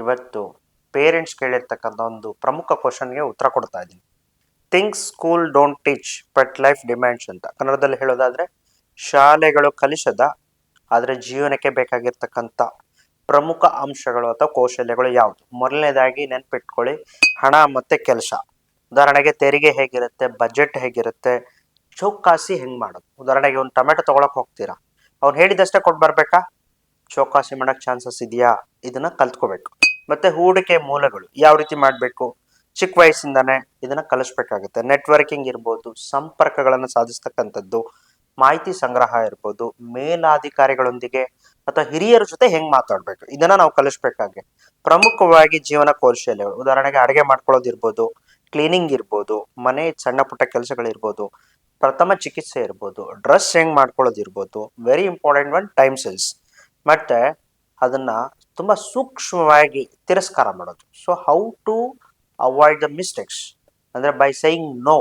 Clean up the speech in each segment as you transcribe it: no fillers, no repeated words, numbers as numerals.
ಇವತ್ತು ಪೇರೆಂಟ್ಸ್ ಕೇಳಿರ್ತಕ್ಕಂಥ ಒಂದು ಪ್ರಮುಖ ಕ್ವಶನ್ಗೆ ಉತ್ತರ ಕೊಡ್ತಾ ಇದ್ದೀನಿ. Things school don't teach but life demands ಅಂತ ಕನ್ನಡದಲ್ಲಿ ಹೇಳೋದಾದ್ರೆ, ಶಾಲೆಗಳು ಕಲಿಸದ ಆದರೆ ಜೀವನಕ್ಕೆ ಬೇಕಾಗಿರ್ತಕ್ಕಂಥ ಪ್ರಮುಖ ಅಂಶಗಳು ಅಥವಾ ಕೌಶಲ್ಯಗಳು ಯಾವುದು? ಮೊದಲನೇದಾಗಿ ನೆನ್ಪಿಟ್ಕೊಳ್ಳಿ, ಹಣ ಮತ್ತೆ ಕೆಲಸ. ಉದಾಹರಣೆಗೆ ತೆರಿಗೆ ಹೇಗಿರುತ್ತೆ, ಬಜೆಟ್ ಹೇಗಿರುತ್ತೆ, ಚೌಕಾಸಿ ಹೆಂಗ್ ಮಾಡೋದು. ಉದಾಹರಣೆಗೆ ಒಂದು ಟೊಮೆಟೊ ತಗೊಳಕ್ ಹೋಗ್ತೀರಾ, ಅವ್ನು ಹೇಳಿದಷ್ಟೇ ಕೊಟ್ಟು ಬರ್ಬೇಕಾ? ಚೌಕಾಸಿ ಮಾಡಕ್ ಚಾನ್ಸಸ್ ಇದೆಯಾ? ಇದನ್ನ ಕಲ್ತ್ಕೋಬೇಕು. ಮತ್ತೆ ಹೂಡಿಕೆ ಮೂಲಗಳು ಯಾವ ರೀತಿ ಮಾಡಬೇಕು, ಚಿಕ್ಕ ವಯಸ್ಸಿಂದಾನೆ ಇದನ್ನ ಕಲಿಸ್ಬೇಕಾಗುತ್ತೆ. ನೆಟ್ವರ್ಕಿಂಗ್ ಇರ್ಬೋದು, ಸಂಪರ್ಕಗಳನ್ನು ಸಾಧಿಸ್ತಕ್ಕಂಥದ್ದು, ಮಾಹಿತಿ ಸಂಗ್ರಹ ಇರ್ಬೋದು, ಮೇಲಾಧಿಕಾರಿಗಳೊಂದಿಗೆ ಅಥವಾ ಹಿರಿಯರ ಜೊತೆ ಹೆಂಗ್ ಮಾತಾಡ್ಬೇಕು, ಇದನ್ನ ನಾವು ಕಲಿಸ್ಬೇಕಾಗಿ. ಪ್ರಮುಖವಾಗಿ ಜೀವನ ಕೌಶಲ್ಯಗಳು, ಉದಾಹರಣೆಗೆ ಅಡುಗೆ ಮಾಡ್ಕೊಳ್ಳೋದಿರ್ಬೋದು, ಕ್ಲೀನಿಂಗ್ ಇರ್ಬೋದು, ಮನೆ ಸಣ್ಣ ಪುಟ್ಟ ಕೆಲಸಗಳಿರ್ಬೋದು, ಪ್ರಥಮ ಚಿಕಿತ್ಸೆ ಇರ್ಬೋದು, ಡ್ರೆಸ್ ಹೆಂಗ್ ಮಾಡ್ಕೊಳ್ಳೋದಿರ್ಬೋದು, very important one time sense. ಮತ್ತೆ ಅದನ್ನ ತುಂಬಾ ಸೂಕ್ಷ್ಮವಾಗಿ ತಿರಸ್ಕಾರ ಮಾಡೋದು. So how to avoid the mistakes ಅಂದ್ರೆ ಬೈ ಸೈಯಿಂಗ್ ನೋ.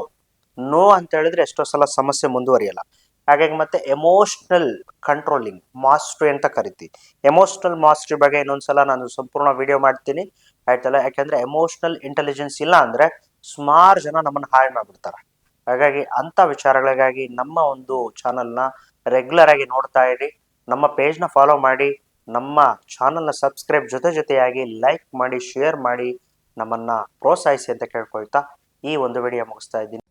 ನೋ ಅಂತ ಹೇಳಿದ್ರೆ ಎಷ್ಟೋ ಸಲ ಸಮಸ್ಯೆ ಮುಂದುವರಿಯಲ್ಲ. ಹಾಗಾಗಿ ಮತ್ತೆ ಎಮೋಷನಲ್ ಕಂಟ್ರೋಲಿಂಗ್ ಮಾಸ್ಟ್ರಿ ಅಂತ ಕರಿತೀವಿ. ಎಮೋಷನಲ್ ಮಾಸ್ಟ್ರಿ ಬಗ್ಗೆ ಇನ್ನೊಂದ್ಸಲ ನಾನು ಸಂಪೂರ್ಣ ವಿಡಿಯೋ ಮಾಡ್ತೀನಿ, ಆಯ್ತಲ್ಲ. ಯಾಕಂದ್ರೆ ಎಮೋಷನಲ್ ಇಂಟೆಲಿಜೆನ್ಸ್ ಇಲ್ಲ ಅಂದ್ರೆ ಸುಮಾರು ಜನ ನಮ್ಮನ್ನ ಹಾಳು ಮಾಡ್ಬಿಡ್ತಾರೆ. ಹಾಗಾಗಿ ಅಂತ ವಿಚಾರಗಳಿಗಾಗಿ ನಮ್ಮ ಒಂದು ಚಾನಲ್ನ ರೆಗ್ಯುಲರ್ ಆಗಿ ನೋಡ್ತಾ ಇರಿ, ನಮ್ಮ ಪೇಜ್ನ ಫಾಲೋ ಮಾಡಿ, ನಮ್ಮ ಚಾನಲ್ನ ಸಬ್ಸ್ಕ್ರೈಬ್ ಜೊತೆಯಾಗಿ ಲೈಕ್ ಮಾಡಿ, ಶೇರ್ ಮಾಡಿ, ನಮ್ಮನ್ನ ಪ್ರೋತ್ಸಾಹಿಸಿ ಅಂತ ಕೇಳ್ಕೊಳ್ತಾ ಈ ಒಂದು ವಿಡಿಯೋ ಮುಗಿಸ್ತಾ ಇದ್ದೀನಿ.